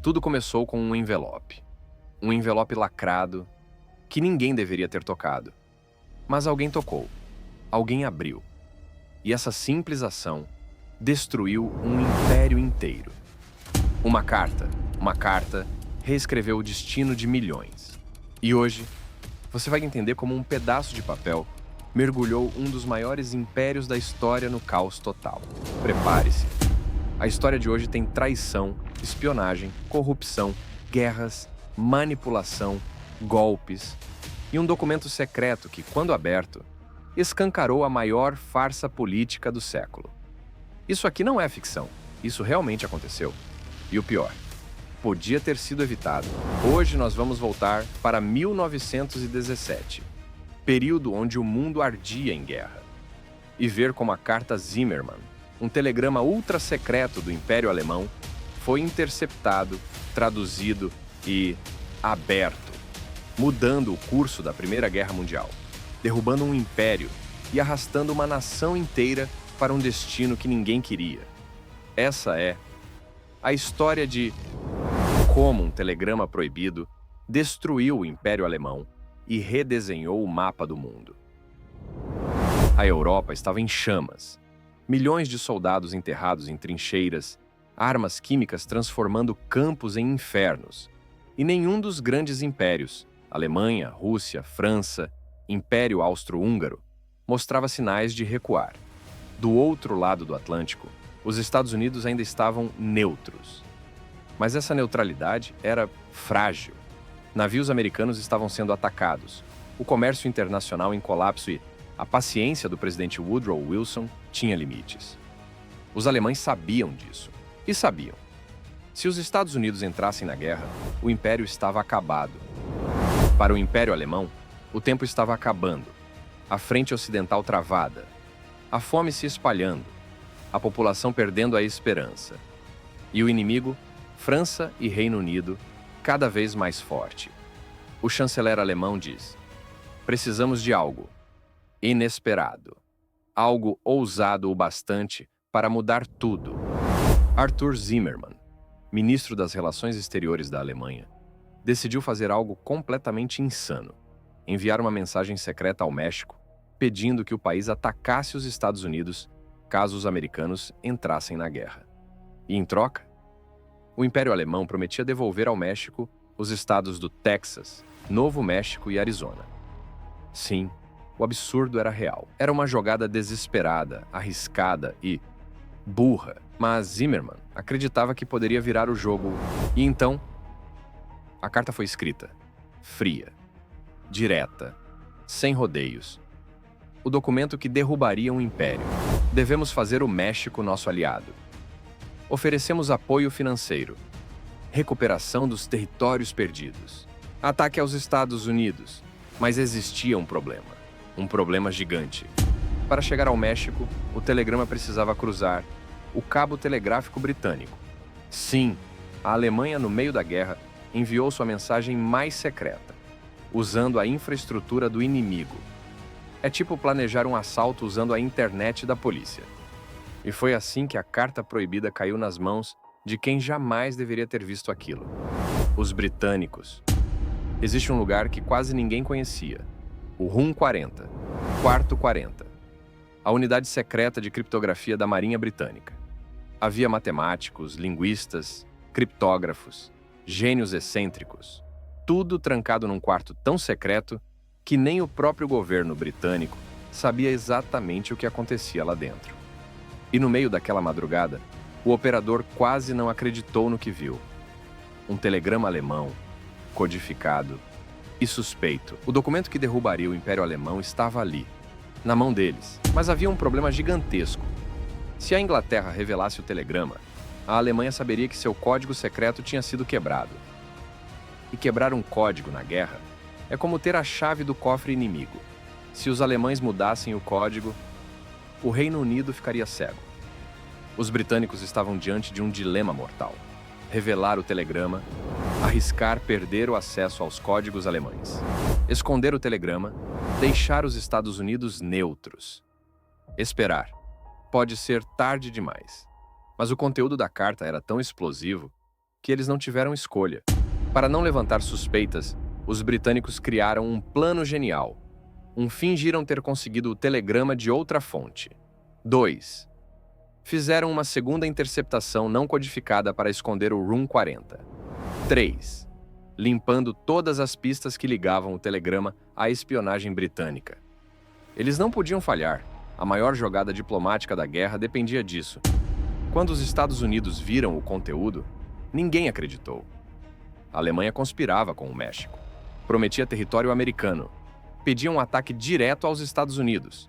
Tudo começou com um envelope. Um envelope lacrado que ninguém deveria ter tocado. Mas alguém tocou. Alguém abriu. E essa simples ação destruiu um império inteiro. Uma carta, reescreveu o destino de milhões. E hoje, você vai entender como um pedaço de papel mergulhou um dos maiores impérios da história no caos total. Prepare-se. A história de hoje tem traição, espionagem, corrupção, guerras, manipulação, golpes e um documento secreto que, quando aberto, escancarou a maior farsa política do século. Isso aqui não é ficção. Isso realmente aconteceu. E o pior, podia ter sido evitado. Hoje nós vamos voltar para 1917, período onde o mundo ardia em guerra, e ver como a carta Zimmermann, um telegrama ultra-secreto do Império Alemão, foi interceptado, traduzido e aberto, mudando o curso da Primeira Guerra Mundial, derrubando um império e arrastando uma nação inteira para um destino que ninguém queria. Essa é a história de como um telegrama proibido destruiu o Império Alemão e redesenhou o mapa do mundo. A Europa estava em chamas. Milhões de soldados enterrados em trincheiras, armas químicas transformando campos em infernos. E nenhum dos grandes impérios, Alemanha, Rússia, França, Império Austro-Húngaro, mostrava sinais de recuar. Do outro lado do Atlântico, os Estados Unidos ainda estavam neutros. Mas essa neutralidade era frágil. Navios americanos estavam sendo atacados, o comércio internacional em colapso e a paciência do presidente Woodrow Wilson tinha limites. Os alemães sabiam disso. E sabiam. Se os Estados Unidos entrassem na guerra, o império estava acabado. Para o Império Alemão, o tempo estava acabando. A frente ocidental travada. A fome se espalhando. A população perdendo a esperança. E o inimigo, França e Reino Unido, cada vez mais forte. O chanceler alemão diz: precisamos de algo inesperado, algo ousado o bastante para mudar tudo. Arthur Zimmermann, ministro das Relações Exteriores da Alemanha, decidiu fazer algo completamente insano: enviar uma mensagem secreta ao México, pedindo que o país atacasse os Estados Unidos caso os americanos entrassem na guerra. E em troca, o Império Alemão prometia devolver ao México os estados do Texas, Novo México e Arizona. Sim, o absurdo era real. Era uma jogada desesperada, arriscada e burra. Mas Zimmermann acreditava que poderia virar o jogo. E então, a carta foi escrita, fria, direta, sem rodeios. O documento que derrubaria um império. Devemos fazer o México nosso aliado. Oferecemos apoio financeiro, recuperação dos territórios perdidos, ataque aos Estados Unidos. Mas existia um problema gigante. Para chegar ao México, o telegrama precisava cruzar o cabo telegráfico britânico. Sim, a Alemanha, no meio da guerra, enviou sua mensagem mais secreta, usando a infraestrutura do inimigo. É tipo planejar um assalto usando a internet da polícia. E foi assim que a carta proibida caiu nas mãos de quem jamais deveria ter visto aquilo: os britânicos. Existe um lugar que quase ninguém conhecia: o Room 40, Quarto 40, a unidade secreta de criptografia da Marinha Britânica. Havia matemáticos, linguistas, criptógrafos, gênios excêntricos, tudo trancado num quarto tão secreto que nem o próprio governo britânico sabia exatamente o que acontecia lá dentro. E no meio daquela madrugada, o operador quase não acreditou no que viu. Um telegrama alemão, codificado e suspeito. O documento que derrubaria o Império Alemão estava ali, na mão deles. Mas havia um problema gigantesco. Se a Inglaterra revelasse o telegrama, a Alemanha saberia que seu código secreto tinha sido quebrado. E quebrar um código na guerra é como ter a chave do cofre inimigo. Se os alemães mudassem o código, o Reino Unido ficaria cego. Os britânicos estavam diante de um dilema mortal: revelar o telegrama, arriscar perder o acesso aos códigos alemães, esconder o telegrama, deixar os Estados Unidos neutros. Esperar. Pode ser tarde demais. Mas o conteúdo da carta era tão explosivo que eles não tiveram escolha. Para não levantar suspeitas, os britânicos criaram um plano genial. Fingiram ter conseguido o telegrama de outra fonte. 2. Fizeram uma segunda interceptação não codificada para esconder o Room 40. 3. Limpando todas as pistas que ligavam o telegrama à espionagem britânica. Eles não podiam falhar. A maior jogada diplomática da guerra dependia disso. Quando os Estados Unidos viram o conteúdo, ninguém acreditou. A Alemanha conspirava com o México. Prometia território americano. Pedia um ataque direto aos Estados Unidos.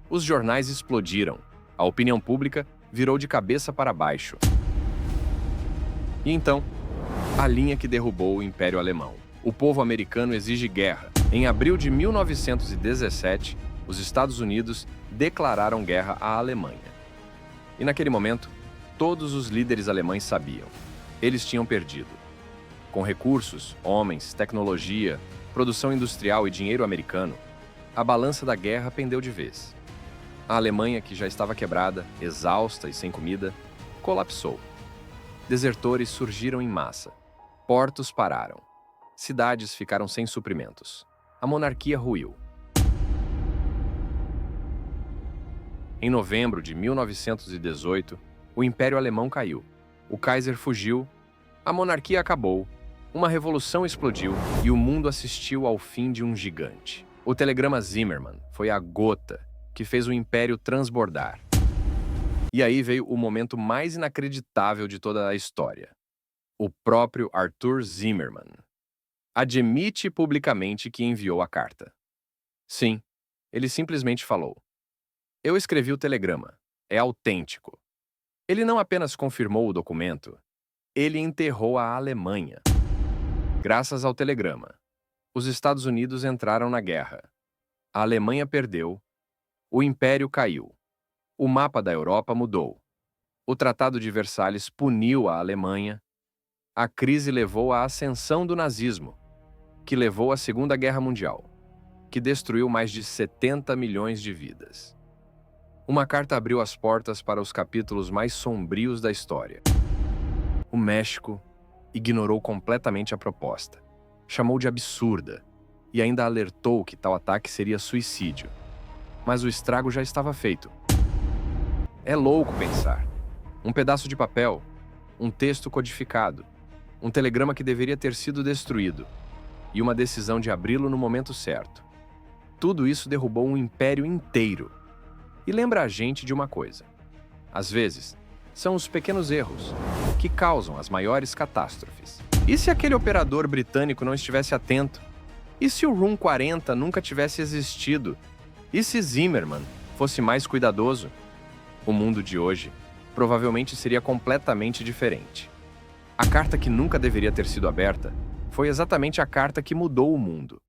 Os jornais explodiram. A opinião pública virou de cabeça para baixo. E então, a linha que derrubou o Império Alemão. O povo americano exige guerra. Em abril de 1917, os Estados Unidos declararam guerra à Alemanha. E naquele momento, todos os líderes alemães sabiam. Eles tinham perdido. Com recursos, homens, tecnologia, produção industrial e dinheiro americano, a balança da guerra pendeu de vez. A Alemanha, que já estava quebrada, exausta e sem comida, colapsou. Desertores surgiram em massa. Portos pararam. Cidades ficaram sem suprimentos. A monarquia ruiu. Em novembro de 1918, o Império Alemão caiu. O Kaiser fugiu, a monarquia acabou, uma revolução explodiu e o mundo assistiu ao fim de um gigante. O telegrama Zimmermann foi a gota que fez o império transbordar. E aí veio o momento mais inacreditável de toda a história. O próprio Arthur Zimmermann admite publicamente que enviou a carta. Sim, ele simplesmente falou: "Eu escrevi o telegrama. É autêntico." Ele não apenas confirmou o documento, ele enterrou a Alemanha. Graças ao telegrama, os Estados Unidos entraram na guerra. A Alemanha perdeu, o Império caiu. O mapa da Europa mudou. O Tratado de Versalhes puniu a Alemanha. A crise levou à ascensão do nazismo, que levou à Segunda Guerra Mundial, que destruiu mais de 70 milhões de vidas. Uma carta abriu as portas para os capítulos mais sombrios da história. O México ignorou completamente a proposta, chamou de absurda e ainda alertou que tal ataque seria suicídio. Mas o estrago já estava feito. É louco pensar. Um pedaço de papel, um texto codificado, um telegrama que deveria ter sido destruído e uma decisão de abri-lo no momento certo. Tudo isso derrubou um império inteiro. E lembra a gente de uma coisa. Às vezes, são os pequenos erros que causam as maiores catástrofes. E se aquele operador britânico não estivesse atento? E se o Room 40 nunca tivesse existido? E se Zimmermann fosse mais cuidadoso? O mundo de hoje provavelmente seria completamente diferente. A carta que nunca deveria ter sido aberta foi exatamente a carta que mudou o mundo.